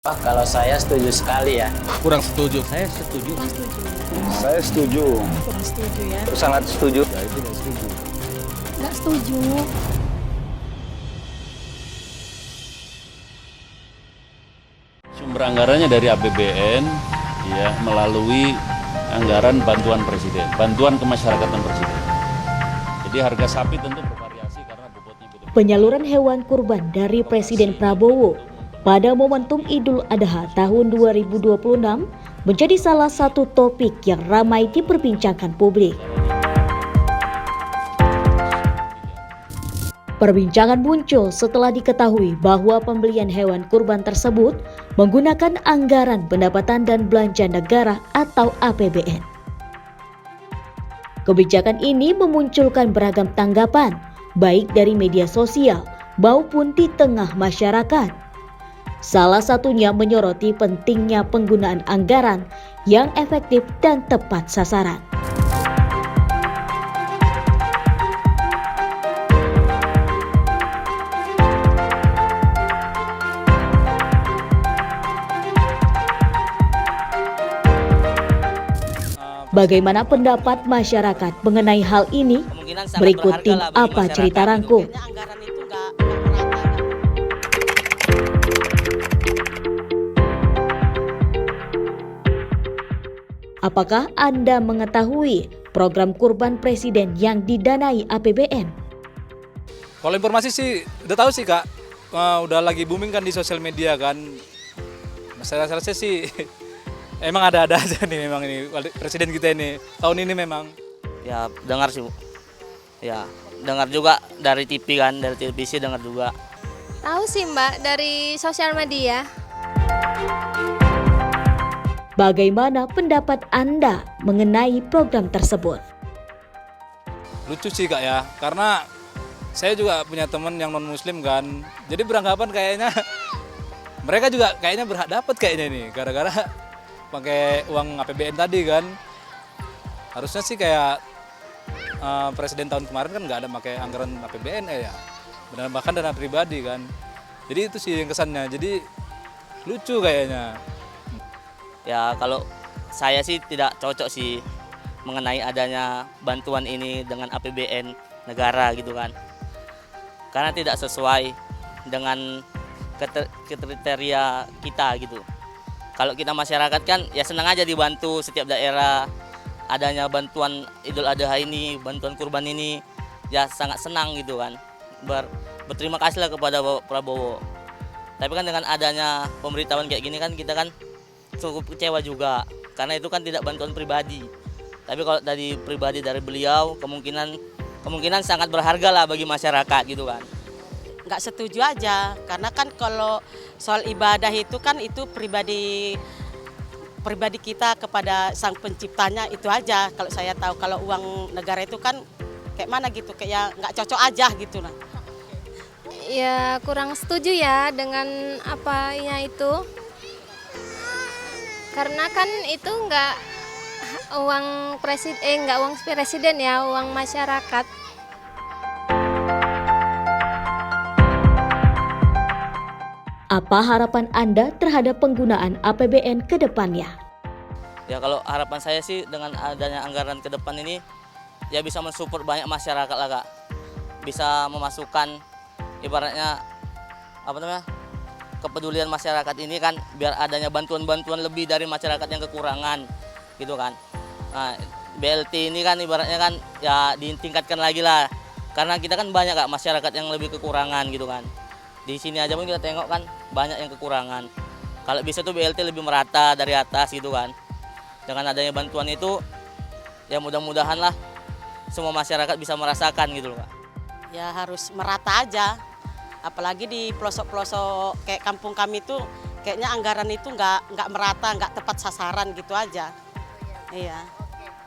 Kalau saya setuju sekali ya. Kurang setuju. Saya setuju. Saya setuju. Kurang setuju ya. Sangat setuju. Saya tidak setuju. Nggak setuju. Sumber anggarannya dari APBN ya melalui anggaran bantuan presiden, bantuan kemasyarakatan presiden. Jadi harga sapi tentu bervariasi karena bobotnya beda. Penyaluran hewan kurban dari Presiden Prabowo pada momentum Idul Adha tahun 2026 menjadi salah satu topik yang ramai diperbincangkan publik. Perbincangan muncul setelah diketahui bahwa pembelian hewan kurban tersebut menggunakan anggaran pendapatan dan belanja negara atau APBN. Kebijakan ini memunculkan beragam tanggapan, baik dari media sosial maupun di tengah masyarakat. Salah satunya menyoroti pentingnya penggunaan anggaran yang efektif dan tepat sasaran. Bagaimana pendapat masyarakat mengenai hal ini? Berikut tim Apa Cerita Rangkum. Apakah Anda mengetahui program kurban presiden yang didanai APBN? Kalau informasi sih udah tahu sih Kak. Udah lagi booming kan di sosial media kan. Saya sih emang ada-ada aja nih memang ini presiden kita ini tahun ini memang. Ya dengar sih Bu. Ya dengar juga dari TV kan, dari televisi dengar juga. Tahu sih Mbak dari sosial media. Bagaimana pendapat Anda mengenai program tersebut? Lucu sih Kak ya, karena saya juga punya teman yang non muslim kan. Jadi beranggapan kayaknya mereka juga kayaknya berhak dapat kayaknya nih gara-gara pakai uang APBN tadi kan. Harusnya sih kayak presiden tahun kemarin kan nggak ada pakai anggaran APBN ya. Benar, bahkan dana pribadi kan. Jadi itu sih yang kesannya. Jadi lucu kayaknya. Ya kalau saya sih tidak cocok sih mengenai adanya bantuan ini dengan APBN negara gitu kan. Karena tidak sesuai dengan kriteria kita gitu. Kalau kita masyarakat kan ya senang aja dibantu setiap daerah, adanya bantuan Idul Adha ini, bantuan kurban ini, ya sangat senang gitu kan. Berterima kasih lah kepada Bapak Prabowo. Tapi kan dengan adanya pemberitahuan kayak gini kan kita kan cukup kecewa juga, karena itu kan tidak bantuan pribadi. Tapi kalau dari pribadi dari beliau kemungkinan sangat berharga lah bagi masyarakat gitu kan. Nggak setuju aja, karena kan kalau soal ibadah itu kan itu pribadi kita kepada sang penciptanya itu aja. Kalau saya tahu, kalau uang negara itu kan kayak mana gitu, kayak nggak cocok aja gitu lah. Ya kurang setuju ya dengan apanya itu. Karena kan itu nggak uang presiden ya, uang masyarakat. Apa harapan Anda terhadap penggunaan APBN ke depannya? Ya kalau harapan saya sih dengan adanya anggaran ke depan ini ya bisa mensupport banyak masyarakat lah Kak. Bisa memasukkan ibaratnya kepedulian masyarakat ini kan, biar adanya bantuan-bantuan lebih dari masyarakat yang kekurangan gitu kan. Nah, BLT ini kan ibaratnya kan ya ditingkatkan lagi lah. Karena kita kan banyak Kak masyarakat yang lebih kekurangan gitu kan. Di sini aja pun kita tengok kan banyak yang kekurangan. Kalau bisa tuh BLT lebih merata dari atas gitu kan. Dengan adanya bantuan itu ya mudah-mudahan lah semua masyarakat bisa merasakan gitu loh Kak. Ya harus merata aja. Apalagi di pelosok-pelosok kayak kampung kami itu kayaknya anggaran itu nggak merata, nggak tepat sasaran gitu aja. Iya.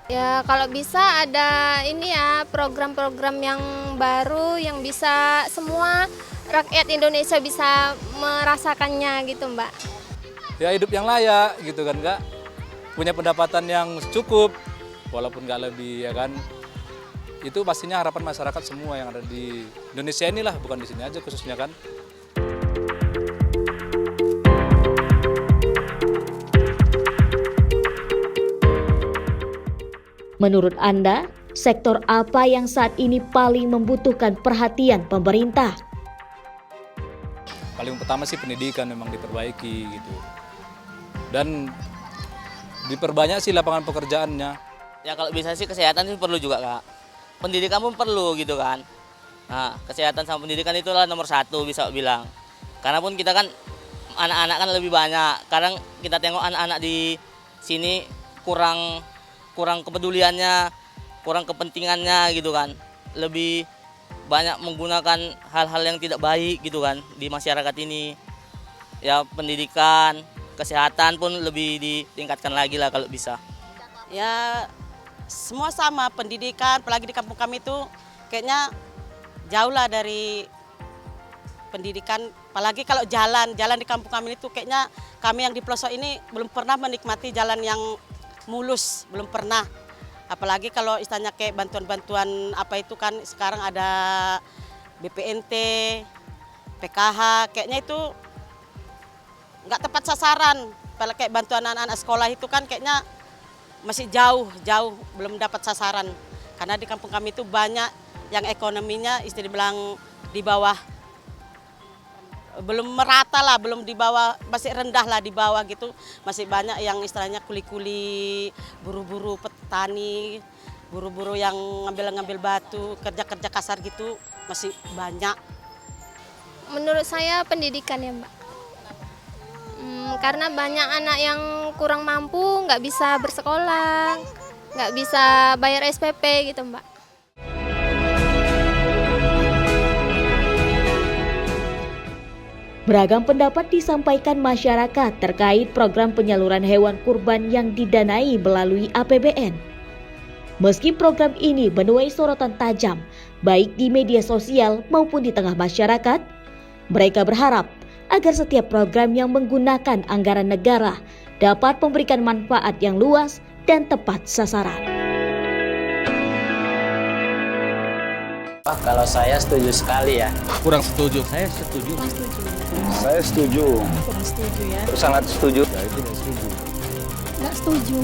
Ya kalau bisa ada ini ya program-program yang baru yang bisa semua rakyat Indonesia bisa merasakannya gitu Mbak. Ya hidup yang layak gitu kan Kak. Punya pendapatan yang cukup walaupun nggak lebih ya kan. Itu pastinya harapan masyarakat semua yang ada di Indonesia inilah, bukan di sini aja khususnya kan. Menurut Anda, sektor apa yang saat ini paling membutuhkan perhatian pemerintah? Paling pertama sih pendidikan memang diperbaiki gitu. Dan diperbanyak sih lapangan pekerjaannya. Ya kalau bisa sih kesehatan sih perlu juga Kak. Pendidikan pun perlu gitu kan. Nah, kesehatan sama pendidikan itulah nomor satu bisa bilang. Karena pun kita kan anak-anak kan lebih banyak. Kadang kita tengok anak-anak di sini kurang kepeduliannya, kurang kepentingannya gitu kan. Lebih banyak menggunakan hal-hal yang tidak baik gitu kan di masyarakat ini. Ya pendidikan, kesehatan pun lebih ditingkatkan lagi lah kalau bisa. Ya semua sama, pendidikan, apalagi di kampung kami itu kayaknya jauh lah dari pendidikan. Apalagi kalau jalan di kampung kami itu kayaknya kami yang di pelosok ini belum pernah menikmati jalan yang mulus, belum pernah. Apalagi kalau istilahnya kayak bantuan-bantuan apa itu kan sekarang ada BPNT, PKH, kayaknya itu nggak tepat sasaran. Kalau kayak bantuan anak-anak sekolah itu kan kayaknya masih jauh belum dapat sasaran. Karena di kampung kami itu banyak yang ekonominya istilah bilang di bawah, belum merata lah, belum di bawah, masih rendah lah di bawah gitu. Masih banyak yang istilahnya kuli-kuli, buru-buru petani, buru-buru yang ngambil batu, kerja-kerja kasar gitu masih banyak. Menurut saya pendidikan ya Mbak. Karena banyak anak yang kurang mampu, nggak bisa bersekolah, nggak bisa bayar SPP gitu Mbak. Beragam pendapat disampaikan masyarakat terkait program penyaluran hewan kurban yang didanai melalui APBN. Meski program ini menuai sorotan tajam, baik di media sosial maupun di tengah masyarakat, mereka berharap agar setiap program yang menggunakan anggaran negara dapat memberikan manfaat yang luas dan tepat sasaran. Kalau saya setuju sekali ya. Kurang setuju. Saya setuju. Kurang setuju. Saya setuju. Kurang setuju ya. Sangat setuju. Nggak setuju.